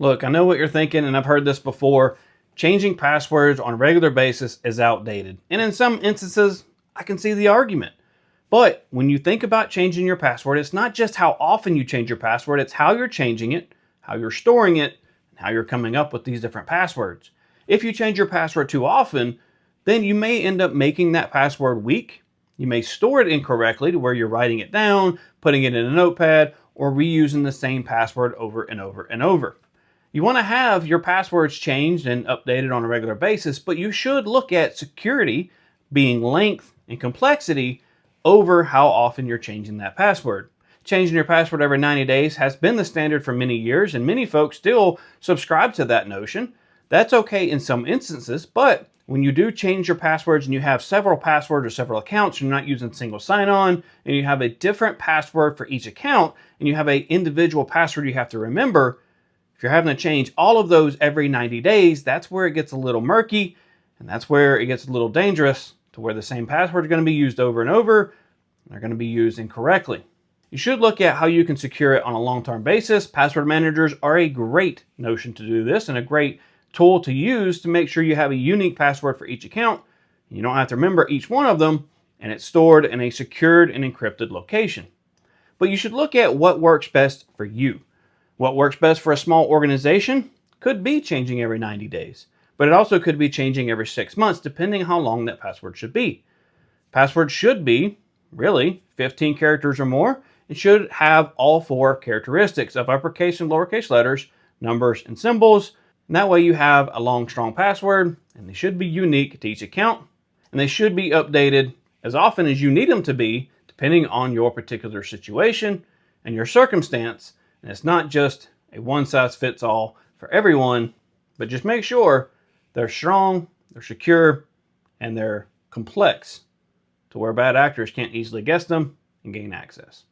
Look, I know what you're thinking, and I've heard this before. Changing passwords on a regular basis is outdated. And in some instances, I can see the argument. But when you think about changing your password, it's not just how often you change your password, it's how you're changing it, how you're storing it, and how you're coming up with these different passwords. If you change your password too often, then you may end up making that password weak. You may store it incorrectly to where you're writing it down, putting it in a notepad, or reusing the same password over and over and over. You want to have your passwords changed and updated on a regular basis, but you should look at security being length and complexity over how often you're changing that password. Changing your password every 90 days has been the standard for many years, and many folks still subscribe to that notion. That's okay in some instances, but when you do change your passwords and you have several passwords or several accounts, you're not using single sign-on, and you have a different password for each account, and you have an individual password you have to remember, if you're having to change all of those every 90 days, that's where it gets a little murky, and that's where it gets a little dangerous to where the same password is going to be used over and over, and they're going to be used incorrectly. You should look at how you can secure it on a long-term basis. Password managers are a great notion to do this and a great tool to use to make sure you have a unique password for each account. You don't have to remember each one of them, and it's stored in a secured and encrypted location. But you should look at what works best for you. What works best for a small organization could be changing every 90 days, but it also could be changing every 6 months, depending how long that password should be. Password should be, really, 15 characters or more. It should have all 4 characteristics of uppercase and lowercase letters, numbers, and symbols. And that way you have a long, strong password, and they should be unique to each account, and they should be updated as often as you need them to be, depending on your particular situation and your circumstance. And it's not just a one-size-fits-all for everyone, but just make sure they're strong, they're secure, and they're complex to where bad actors can't easily guess them and gain access.